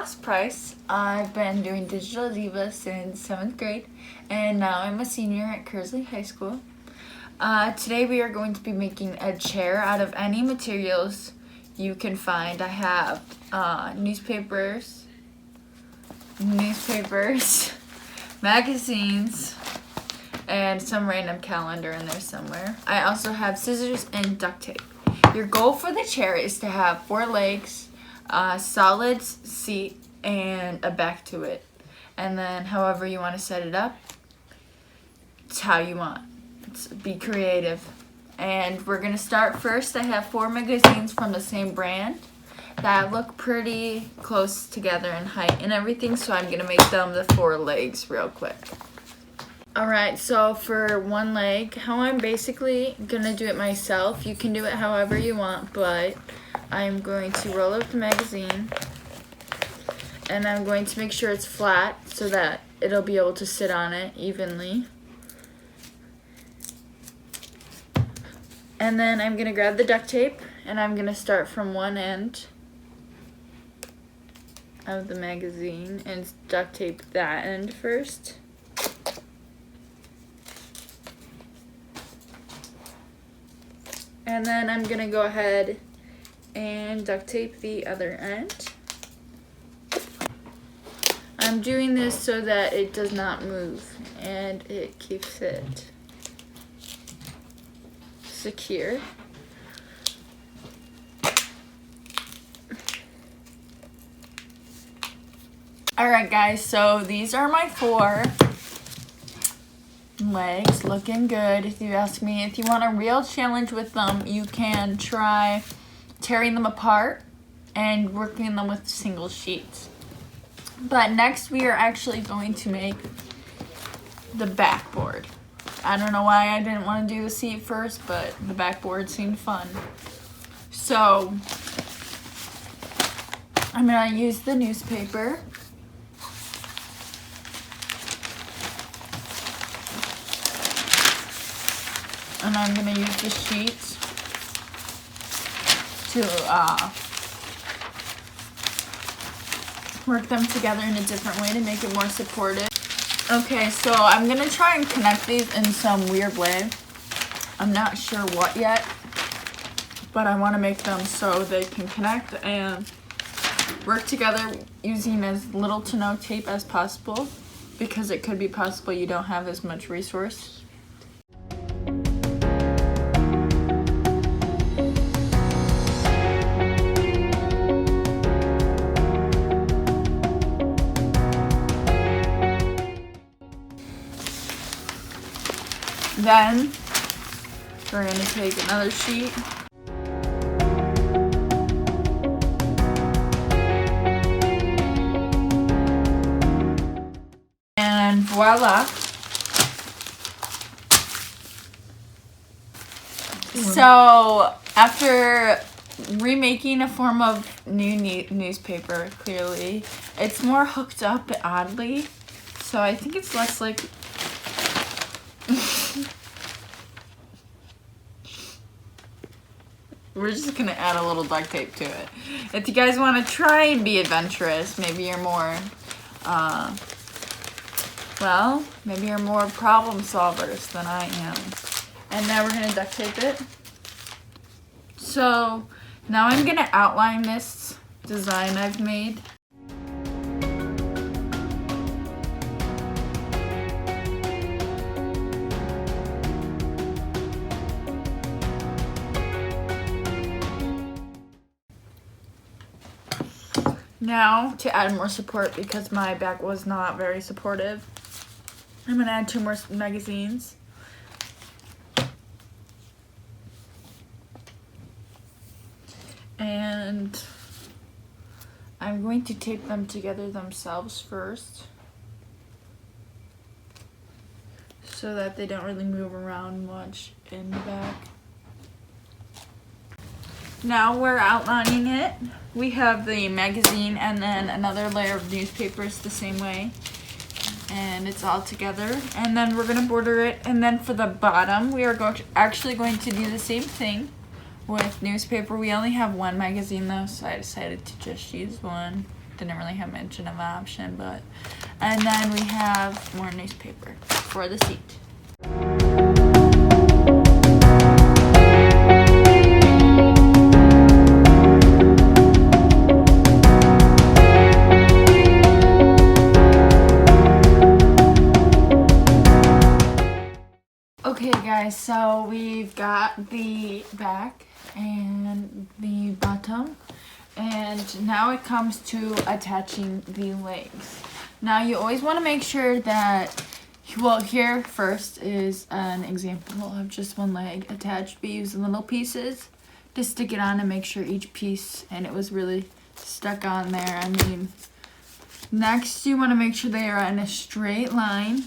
lost Price. I've been doing Digital Divas since 7th grade, and now I'm a senior at Kersley High School. Today we are going to be making a chair out of any materials you can find. I have newspapers, magazines, and some random calendar in there somewhere. I also have scissors and duct tape. Your goal for the chair is to have 4 legs, a solid seat, and a back to it. And then however you want to set it up, it's how you want. Be creative. And we're going to start first. I have 4 magazines from the same brand that look pretty close together in height and everything, so I'm going to make them the 4 legs real quick. Alright, so for 1 leg, how I'm basically going to do it myself, you can do it however you want, but I'm going to roll up the magazine and I'm going to make sure it's flat so that it'll be able to sit on it evenly. And then I'm going to grab the duct tape and I'm going to start from one end of the magazine and duct tape that end first. And then I'm going to go ahead and duct tape the other end. I'm doing this so that it does not move and it keeps it secure. Alright guys, so these are my 4 legs, looking good. If you ask me, if you want a real challenge with them, you can try tearing them apart and working them with single sheets. But next we are actually going to make the backboard. I don't know why I didn't want to do the seat first, but the backboard seemed fun. So I'm going to use the newspaper. And I'm going to use the sheets to work them together in a different way to make it more supportive. Okay, so I'm going to try and connect these in some weird way. I'm not sure what yet, but I want to make them so they can connect and work together using as little to no tape as possible, because it could be possible you don't have as much resource. Then we're going to take another sheet and voila. So after remaking a form of new newspaper, clearly it's more hooked up oddly, so I think it's less like we're just gonna add a little duct tape to it. If you guys want to try and be adventurous, maybe you're more maybe you're more problem solvers than I am. And now we're gonna duct tape it. So now I'm gonna outline this design I've made. Now, to add more support, because my back was not very supportive, I'm going to add 2 more magazines. And I'm going to tape them together themselves first, so that they don't really move around much in the back. Now we're outlining it. We have the magazine and then another layer of newspapers the same way. And it's all together. And then we're going to border it. And then for the bottom, we are actually going to do the same thing with newspaper. We only have 1 magazine though, so I decided to just use 1. didn't really have much of an option, but. And then we have more newspaper for the seat. Okay guys, so we've got the back and the bottom, and now it comes to attaching the legs. Now you always want to make sure that, well, here first is an example of just one leg attached. We use little pieces to stick it on and make sure each piece, and it was really stuck on there. I mean, next you want to make sure they are in a straight line.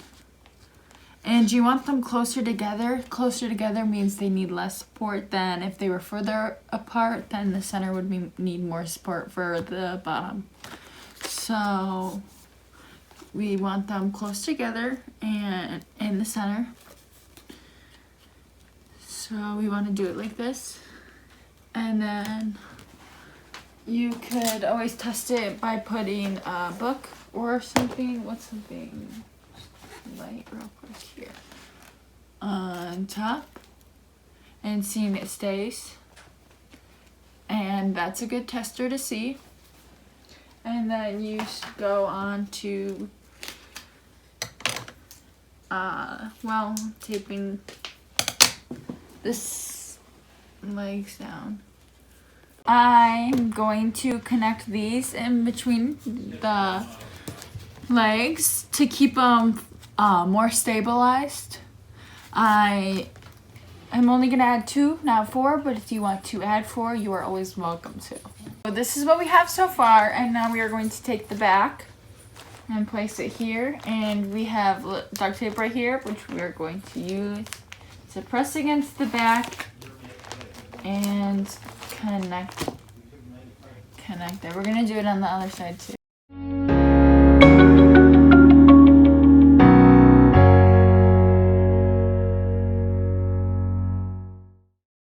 And you want them closer together. Closer together means they need less support than if they were further apart, then the center would need more support for the bottom. So we want them close together and in the center. So we want to do it like this. And then you could always test it by putting a book or something. What's something light real quick here on top and seeing it stays, and that's a good tester to see. And then you go on to taping this legs down. I'm going to connect these in between the legs to keep them more stabilized. I am only going to add 2, not 4, but if you want to add 4, you are always welcome to. So this is what we have so far, and now we are going to take the back and place it here, and we have duct tape right here, which we are going to use to press against the back and connect it. We're going to do it on the other side too.